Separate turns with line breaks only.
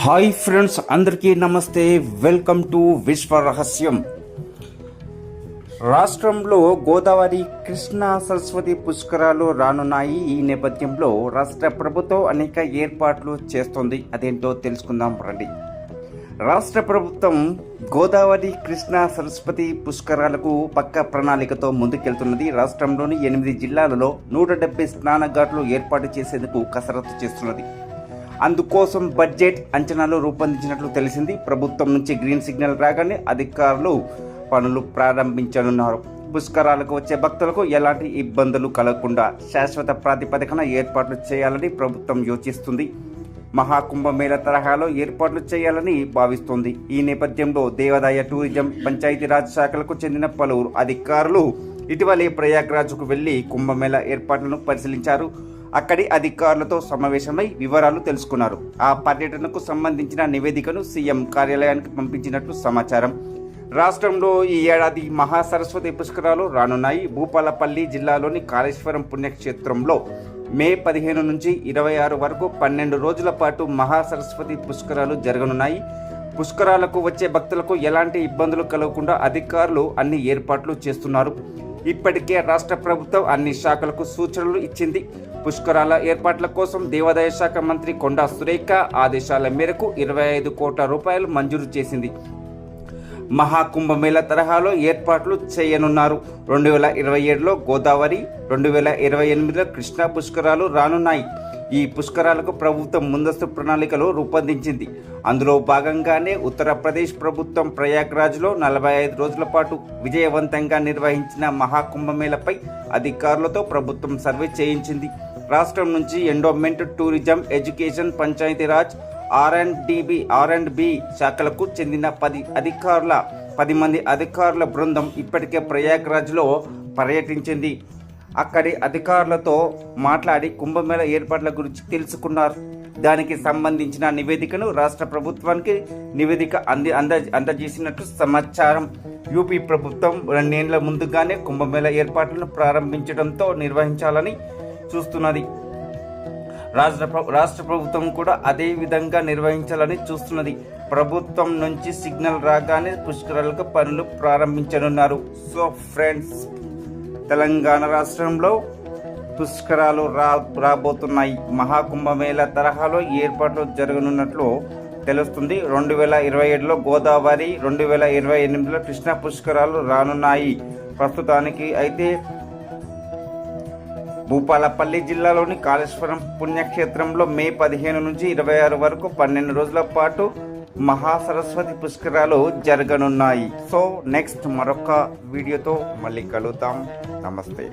Hi friends, అందరికీ నమస్తే. Welcome to విశ్వ రహస్యం. రాష్ట్రంలో గోదావరి, కృష్ణా, సరస్వతి పుష్కరాలు రానున్నాయి. ఈ నేపథ్యంలో రాష్ట్ర ప్రభుత్వం అనేక ఏర్పాట్లు చేస్తోంది. అదేంటో తెలుసుకుందాం రండి. రాష్ట్ర ప్రభుత్వం గోదావరి, కృష్ణా, సరస్వతి పుష్కరాలకు పక్క ప్రణాళికతో ముందుకెళ్తున్నది. రాష్ట్రంలోని 8 జిల్లాలలో 170 స్నానఘాట్లు ఏర్పాటు చేసేందుకు కసరత్తు చేస్తున్నది. అందుకోసం బడ్జెట్ అంచనాలు రూపొందించినట్లు తెలిసింది. ప్రభుత్వం నుంచి గ్రీన్ సిగ్నల్ రాగానే అధికారులు పనులు ప్రారంభించనున్నారు. పుష్కరాలకు వచ్చే భక్తులకు ఎలాంటి ఇబ్బందులు కలగకుండా శాశ్వత ప్రాతిపదికన ఏర్పాట్లు చేయాలని ప్రభుత్వం యోచిస్తుంది. మహాకుంభమేళ తరహాలో ఏర్పాట్లు చేయాలని భావిస్తోంది. ఈ నేపథ్యంలో దేవాదాయ, టూరిజం, పంచాయతీరాజ్ శాఖలకు చెందిన పలువురు అధికారులు ఇటీవలే ప్రయాగ్రాజ్కు వెళ్లి కుంభమేళ ఏర్పాట్లను పరిశీలించారు. అక్కడి అధికారులతో సమావేశమై వివరాలు తెలుసుకున్నారు. ఆ పర్యటనకు సంబంధించిన నివేదికను సీఎం కార్యాలయానికి పంపించినట్లు సమాచారం. రాష్ట్రంలో ఈ ఏడాది మహాసరస్వతి పుష్కరాలు రానున్నాయి. భూపాలపల్లి జిల్లాలోని కాళేశ్వరం పుణ్యక్షేత్రంలో మే 15 నుంచి 26 వరకు 12 రోజుల పాటు మహాసరస్వతి పుష్కరాలు జరగనున్నాయి. పుష్కరాలకు వచ్చే భక్తులకు ఎలాంటి ఇబ్బందులు కలగకుండా అధికారులు అన్ని ఏర్పాట్లు చేస్తున్నారు. ఇప్పటికే రాష్ట్ర ప్రభుత్వం అన్ని శాఖలకు సూచనలు ఇచ్చింది. పుష్కరాల ఏర్పాట్ల కోసం దేవాదాయ శాఖ మంత్రి కొండా సురేఖ ఆదేశాల మేరకు 25 కోట్ల రూపాయలు మంజూరు చేసింది. మహాకుంభమేళ తరహాలో ఏర్పాట్లు చేయనున్నారు. 2027లో గోదావరి, 2028లో కృష్ణా పుష్కరాలు రానున్నాయి. ఈ పుష్కరాలకు ప్రభుత్వం ముందస్తు ప్రణాళికలు రూపొందించింది. అందులో భాగంగానే ఉత్తరప్రదేశ్ ప్రభుత్వం ప్రయాగ్రాజ్లో 45 రోజుల పాటు విజయవంతంగా నిర్వహించిన మహాకుంభమేళపై అధికారులతో ప్రభుత్వం సర్వే చేయించింది. రాష్ట్రం నుంచి endowment, tourism, education, Panchayati Raj, R&B శాఖలకు చెందిన 10 మంది అధికారుల బృందం ఇప్పటికే ప్రయాగ్రాజ్లో పర్యటించింది. అక్కడి అధికారులతో మాట్లాడి కుంభమేళ ఏర్పాట్ల గురించి తెలుసుకున్నారు. దానికి సంబంధించిన నివేదికను రాష్ట్ర ప్రభుత్వానికి అందజేసినట్లు సమాచారం. యూపీ ప్రభుత్వం 2 ఏళ్ల ముందుగానే కుంభమేళ ఏర్పాట్లను ప్రారంభించడంతో నిర్వహించాలని చూస్తున్నది. రాష్ట్ర ప్రభుత్వం కూడా అదే విధంగా నిర్వహించాలని చూస్తున్నది. ప్రభుత్వం నుంచి సిగ్నల్ రాగానే పుష్కరాలకు పనులు ప్రారంభించనున్నారు. సో ఫ్రెండ్స్, తెలంగాణ రాష్ట్రంలో పుష్కరాలు రాబోతున్నాయి. మహాకుంభమేళ తరహాలో ఏర్పాట్లు జరగనున్నట్లు తెలుస్తుంది. 2027లో గోదావరి, 2028లో కృష్ణా పుష్కరాలు రానున్నాయి. ప్రస్తుతానికి అయితే భూపాలపల్లి జిల్లాలోని కాళేశ్వరం పుణ్యక్షేత్రంలో మే 15 నుంచి 26 వరకు 12 రోజుల పాటు మహాసరస్వతి పుష్కరాలు జరగనున్నాయి. సో నెక్స్ట్ మరొక వీడియోతో మళ్ళీ కలుద్దాం. నమస్తే.